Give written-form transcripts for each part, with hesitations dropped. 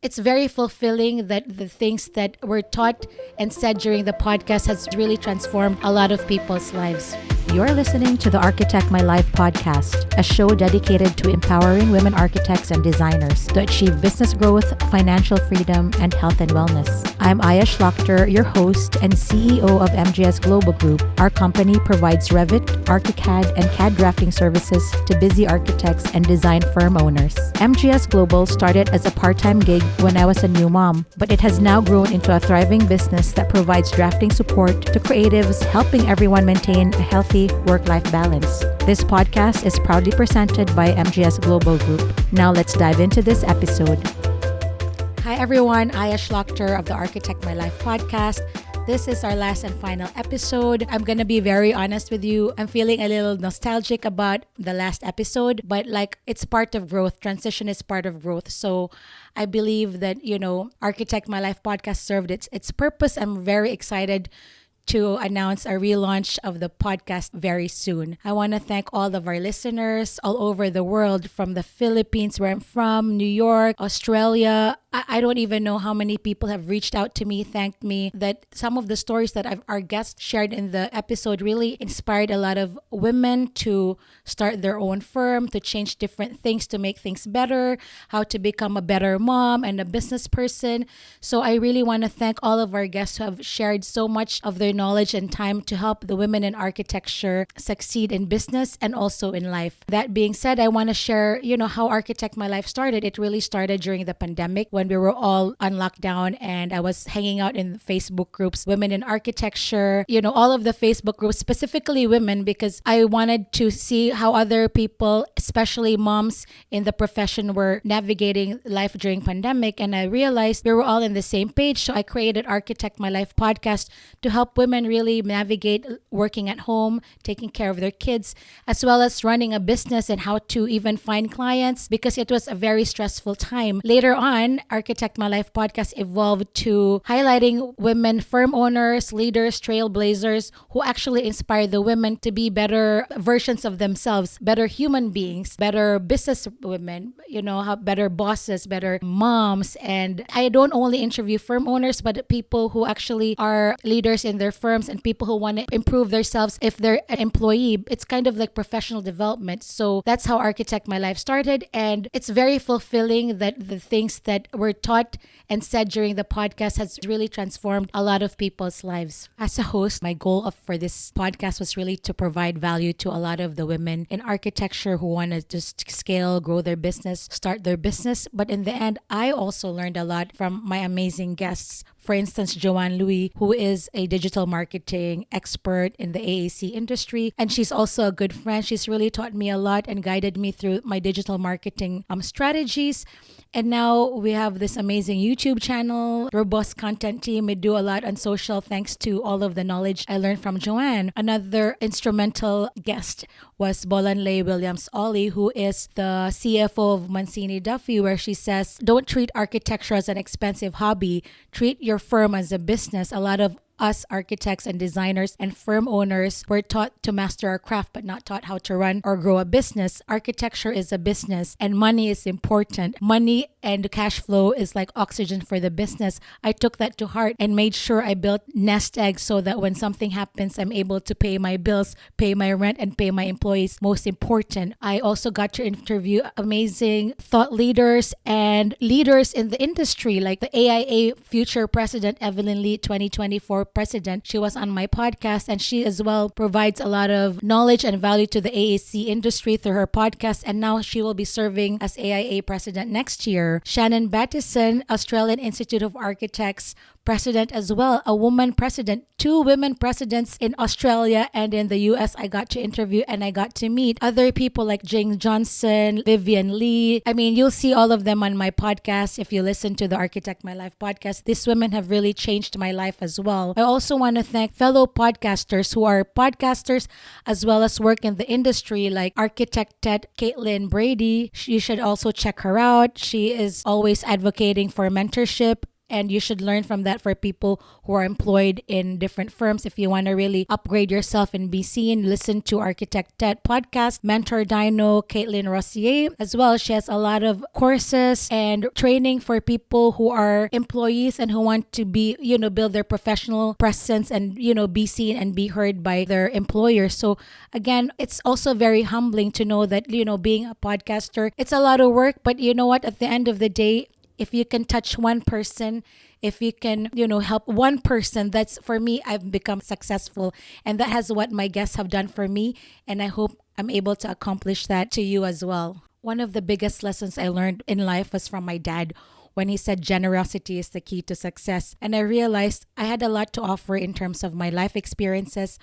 it's very fulfilling that the things that were taught and said during the podcast has really transformed a lot of people's lives. You're listening to the Architect My Life podcast, a show dedicated to empowering women architects and designers to achieve business growth, financial freedom, and health and wellness. I'm Aya Schlachter, your host and CEO of MGS Global Group. Our company provides Revit, ArchiCAD, and CAD drafting services to busy architects and design firm owners. MGS Global started as a part-time gig when I was a new mom, but it has now grown into a thriving business that provides drafting support to creatives, helping everyone maintain a healthy work-life balance. This podcast is proudly presented by MGS Global Group. Now let's dive into this episode. Hi everyone, Aya Schlachter of the Architect My Life podcast. This is our last and final episode. I'm going to be very honest with you. I'm feeling a little nostalgic about the last episode, but it's part of growth. Transition is part of growth. So I believe that, Architect My Life podcast served its purpose. I'm very excited to announce a relaunch of the podcast very soon. I want to thank all of our listeners all over the world, from the Philippines, where I'm from, New York, Australia. I don't even know how many people have reached out to me, thanked me, that some of the stories that our guests shared in the episode really inspired a lot of women to start their own firm, to change different things, to make things better, how to become a better mom and a business person. So I really want to thank all of our guests who have shared so much of their knowledge and time to help the women in architecture succeed in business and also in life. That being said, I want to share, how Architect My Life started. It really started during the pandemic when we were all on lockdown, and I was hanging out in Facebook groups, Women in Architecture, all of the Facebook groups, specifically women, because I wanted to see how other people, especially moms in the profession, were navigating life during pandemic. And I realized we were all in the same page. So I created Architect My Life podcast to help women really navigate working at home, taking care of their kids, as well as running a business and how to even find clients, because it was a very stressful time. Later on, Architect My Life podcast evolved to highlighting women firm owners, leaders, trailblazers who actually inspire the women to be better versions of themselves, better human beings, better business women, better bosses, better moms. And I don't only interview firm owners, but people who actually are leaders in their firms and people who want to improve themselves if they're an employee. It's kind of like professional development. So that's how Architect My Life started. And it's very fulfilling that the things that were taught and said during the podcast has really transformed a lot of people's lives. As a host, my goal for this podcast was really to provide value to a lot of the women in architecture who want to just scale, grow their business, start their business. But in the end, I also learned a lot from my amazing guests. For instance, Joanne Louis, who is a digital marketing expert in the AAC industry. And she's also a good friend. She's really taught me a lot and guided me through my digital marketing strategies. And now we have this amazing YouTube channel, robust content team. We do a lot on social thanks to all of the knowledge I learned from Joanne. Another instrumental guest was Bolanley Williams-Ollie, who is the CFO of Mancini Duffy, where she says, don't treat architecture as an expensive hobby. Treat your firm as a business. A lot of us architects and designers and firm owners were taught to master our craft but not taught how to run or grow a business. Architecture is a business and money is important. Money and cash flow is like oxygen for the business. I took that to heart and made sure I built nest eggs so that when something happens, I'm able to pay my bills, pay my rent, and pay my employees. Most important, I also got to interview amazing thought leaders and leaders in the industry, like the AIA future president, Evelyn Lee, 2024 president. She was on my podcast, and she as well provides a lot of knowledge and value to the AAC industry through her podcast, and now she will be serving as AIA president next year. Shannon Battison, Australian Institute of Architects president as well, a woman president, 2 women presidents in Australia and in the US. I got to interview and I got to meet other people like Jane Johnson, Vivian Lee. I mean, you'll see all of them on my podcast if you listen to the Architect My Life podcast. These women have really changed my life as well. I also want to thank fellow podcasters who are podcasters as well as work in the industry, like architect Caitlin Brady. You should also check her out. She is always advocating for mentorship And you should learn from that for people who are employed in different firms. If you want to really upgrade yourself and be seen, listen to Architect Ted podcast, Mentor Dino, Caitlin Rossier. As well, she has a lot of courses and training for people who are employees and who want to be, build their professional presence and, be seen and be heard by their employer. So again, it's also very humbling to know that, being a podcaster, it's a lot of work, but you know what? At the end of the day, if you can touch one person, if you can, help one person, that's for me, I've become successful. And that has what my guests have done for me. And I hope I'm able to accomplish that to you as well. One of the biggest lessons I learned in life was from my dad when he said generosity is the key to success. And I realized I had a lot to offer in terms of my life experiences,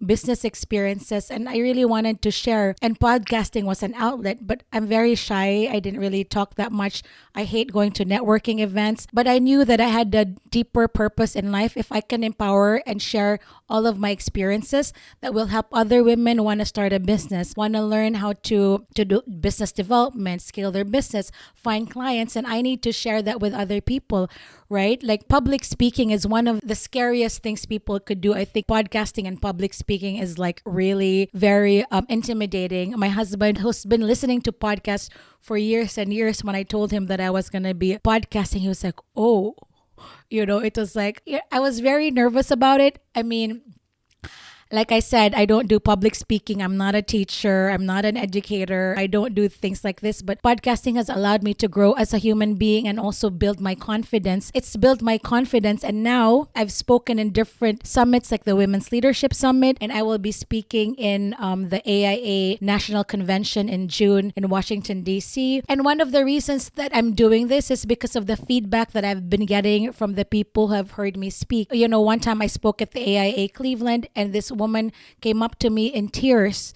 business experiences, and I really wanted to share. And podcasting was an outlet, but I'm very shy. I didn't really talk that much. I hate going to networking events, but I knew that I had a deeper purpose in life. If I can empower and share all of my experiences that will help other women who want to start a business, want to learn how to do business development, scale their business, find clients, and I need to share that with other people, right? Like public speaking is one of the scariest things people could do. I think podcasting and public speaking is like really very intimidating. My husband, who's been listening to podcasts for years and years, when I told him that I was going to be podcasting, he was like, oh, it was like, I was very nervous about it. I mean, like I said, I don't do public speaking. I'm not a teacher. I'm not an educator. I don't do things like this. But podcasting has allowed me to grow as a human being and also build my confidence. It's built my confidence. And now I've spoken in different summits like the Women's Leadership Summit. And I will be speaking in the AIA National Convention in June in Washington, D.C. And one of the reasons that I'm doing this is because of the feedback that I've been getting from the people who have heard me speak. One time I spoke at the AIA Cleveland, and this woman came up to me in tears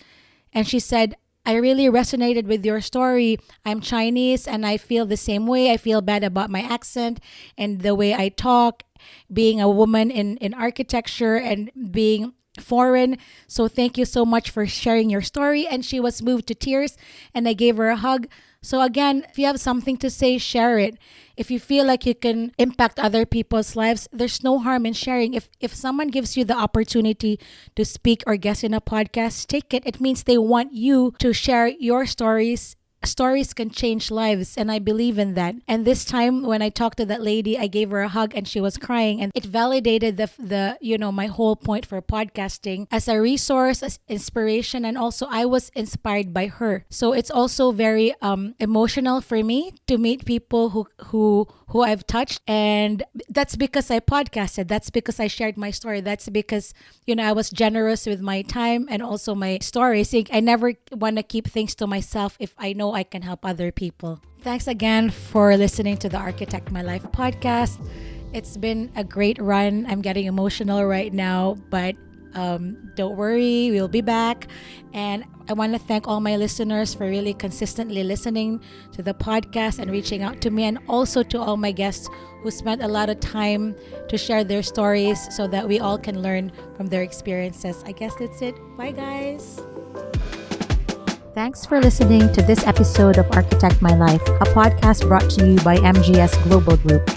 and she said, I really resonated with your story. I'm Chinese and I feel the same way. I feel bad about my accent and the way I talk, being a woman in architecture and being foreign. So thank you so much for sharing your story. And she was moved to tears and I gave her a hug. So again, if you have something to say, share it. If you feel like you can impact other people's lives, there's no harm in sharing. If someone gives you the opportunity to speak or guest in a podcast, take it. It means they want you to share your stories. Stories can change lives, and I believe in that. And this time when I talked to that lady, I gave her a hug and she was crying, and it validated the my whole point for podcasting as a resource, as inspiration, and also I was inspired by her. So it's also very emotional for me to meet people who I've touched, and that's because I podcasted. That's because I shared my story. That's because I was generous with my time and also my stories. I never want to keep things to myself if I know I can help other people. Thanks again for listening to the Architect My Life podcast. It's been a great run. I'm getting emotional right now, but don't worry, we'll be back. And I want to thank all my listeners for really consistently listening to the podcast and reaching out to me, and also to all my guests who spent a lot of time to share their stories so that we all can learn from their experiences. I guess that's it. Bye, guys. Thanks for listening to this episode of Architect My Life, a podcast brought to you by MGS Global Group.